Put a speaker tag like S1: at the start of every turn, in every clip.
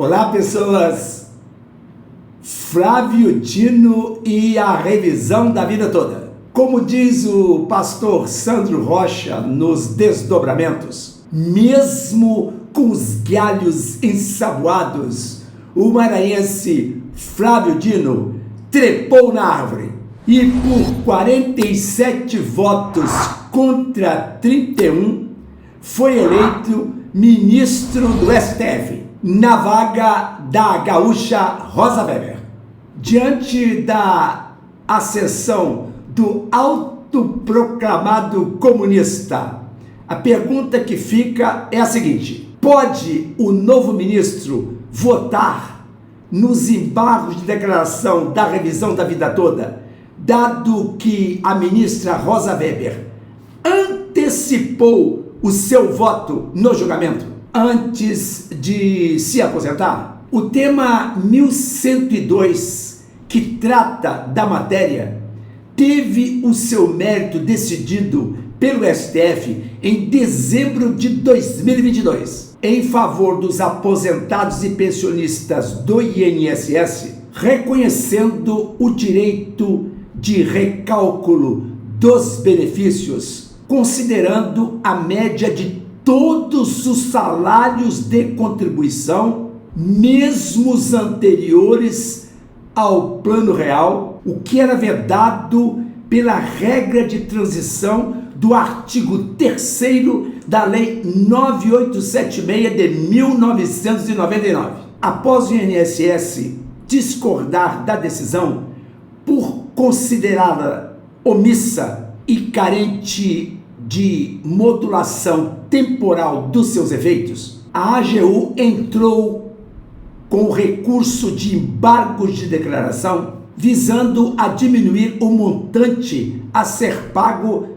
S1: Olá, pessoas! Flávio Dino e a revisão da vida toda. Como diz o pastor Sandro Rocha nos Desdobramentos, mesmo com os galhos ensaboados, o maranhense Flávio Dino trepou na árvore e por 47 votos contra 31 foi eleito ministro do STF, na vaga da gaúcha Rosa Weber. Diante da ascensão do autoproclamado comunista, a pergunta que fica é a seguinte: pode o novo ministro votar nos embargos de declaração da revisão da vida toda, dado que a ministra Rosa Weber antecipou o seu voto no julgamento antes de se aposentar? O tema 1102, que trata da matéria, teve o seu mérito decidido pelo STF em dezembro de 2022, em favor dos aposentados e pensionistas do INSS, reconhecendo o direito de recálculo dos benefícios, considerando a média de todos os salários de contribuição, mesmo os anteriores ao Plano Real, o que era vedado pela regra de transição do artigo 3º da Lei 9876 de 1999. Após o INSS discordar da decisão por considerá-la omissa e carente de modulação temporal dos seus efeitos, a AGU entrou com o recurso de embargos de declaração, visando a diminuir o montante a ser pago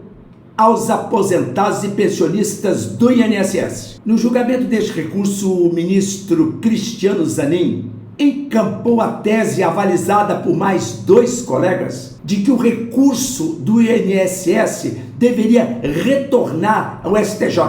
S1: aos aposentados e pensionistas do INSS. No julgamento deste recurso, o ministro Cristiano Zanin encampou a tese avalizada por mais dois colegas de que o recurso do INSS deveria retornar ao STJ,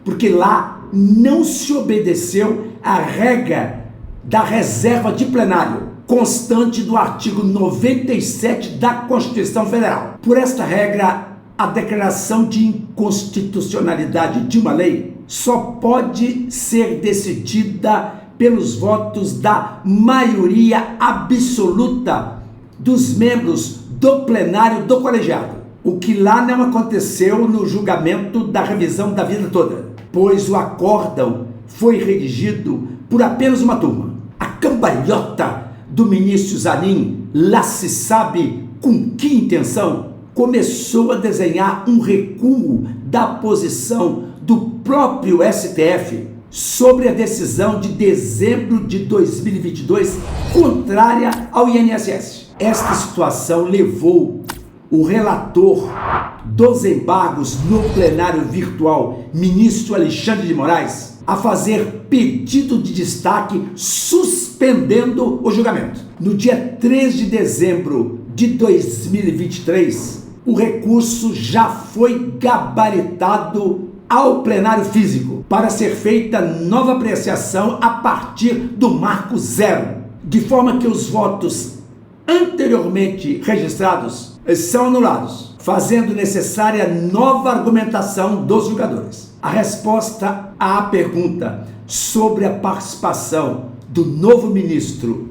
S1: porque lá não se obedeceu à regra da reserva de plenário, constante do artigo 97 da Constituição Federal. Por esta regra, a declaração de inconstitucionalidade de uma lei só pode ser decidida pelos votos da maioria absoluta dos membros do plenário do colegiado, o que lá não aconteceu no julgamento da revisão da vida toda, pois o acórdão foi redigido por apenas uma turma. A cambalhota do ministro Zanin, lá se sabe com que intenção, começou a desenhar um recuo da posição do próprio STF sobre a decisão de dezembro de 2022, contrária ao INSS. Esta situação levou o relator dos embargos no plenário virtual, ministro Alexandre de Moraes, a fazer pedido de destaque suspendendo o julgamento. No dia 3 de dezembro de 2023, o recurso já foi gabaritado ao plenário físico para ser feita nova apreciação a partir do marco zero, de forma que os votos anteriormente registrados são anulados, fazendo necessária nova argumentação dos julgadores. A resposta à pergunta sobre a participação do novo ministro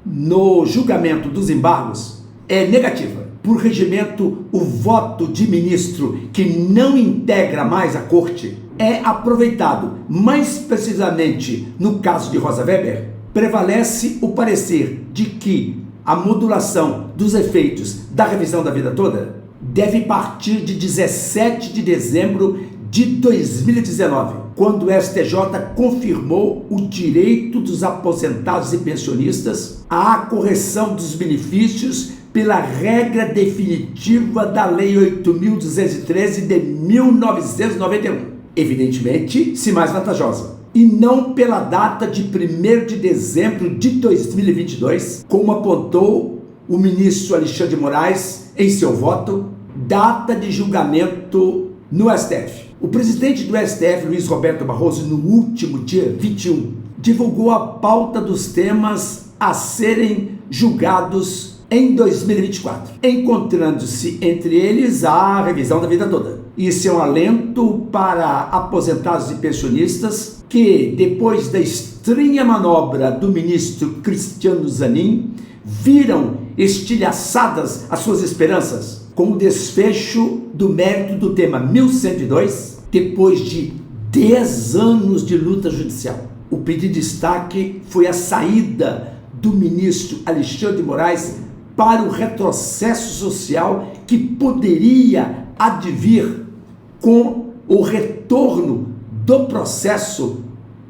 S1: no julgamento dos embargos é negativa. Por regimento, o voto de ministro que não integra mais a corte é aproveitado. Mais precisamente, no caso de Rosa Weber, prevalece o parecer de que a modulação dos efeitos da revisão da vida toda deve partir de 17 de dezembro de 2019, quando o STJ confirmou o direito dos aposentados e pensionistas à correção dos benefícios pela regra definitiva da Lei 8.213 de 1991, evidentemente, se mais vantajosa, e não pela data de 1º de dezembro de 2022, como apontou o ministro Alexandre de Moraes em seu voto, data de julgamento no STF. O presidente do STF, Luiz Roberto Barroso, no último dia 21 divulgou a pauta dos temas a serem julgados em 2024, encontrando-se entre eles a revisão da vida toda. Isso é um alento para aposentados e pensionistas que, depois da estranha manobra do ministro Cristiano Zanin, viram estilhaçadas as suas esperanças com o desfecho do mérito do tema 1102, depois de 10 anos de luta judicial. O pedido de destaque foi a saída do ministro Alexandre de Moraes para o retrocesso social que poderia advir com o retorno do processo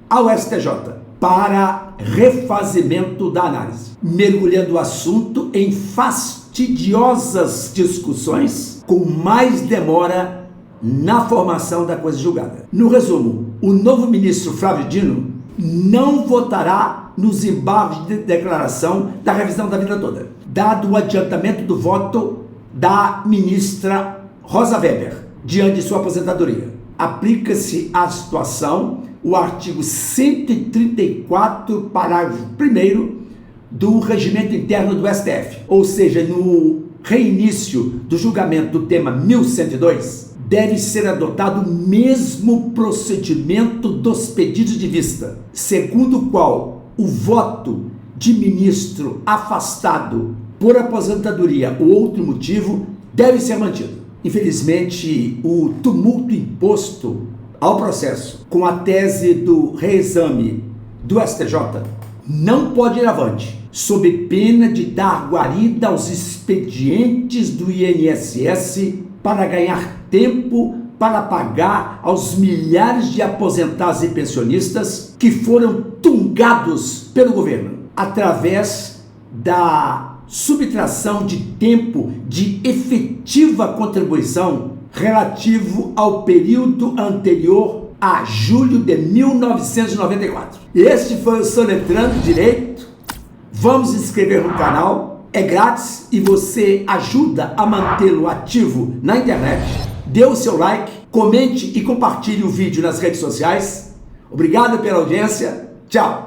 S1: ao STJ para refazimento da análise, mergulhando o assunto em fastidiosas discussões com mais demora na formação da coisa julgada. No resumo, o novo ministro Flávio Dino não votará nos embargos de declaração da revisão da vida toda, dado o adiantamento do voto da ministra Rosa Weber diante de sua aposentadoria. Aplica-se à situação o artigo 134, parágrafo 1º do Regimento Interno do STF, ou seja, no reinício do julgamento do tema 1102, deve ser adotado o mesmo procedimento dos pedidos de vista, segundo o qual o voto de ministro afastado por aposentadoria ou outro motivo deve ser mantido. Infelizmente, o tumulto imposto ao processo com a tese do reexame do STJ não pode ir avante, sob pena de dar guarida aos expedientes do INSS para ganhar tempo para pagar aos milhares de aposentados e pensionistas que foram tungados pelo governo, através da subtração de tempo de efetiva contribuição relativo ao período anterior a julho de 1994. Este foi o Soletrando Direito. Vamos se inscrever no canal, é grátis e você ajuda a mantê-lo ativo na internet. Dê o seu like, comente e compartilhe o vídeo nas redes sociais. Obrigado pela audiência. Tchau!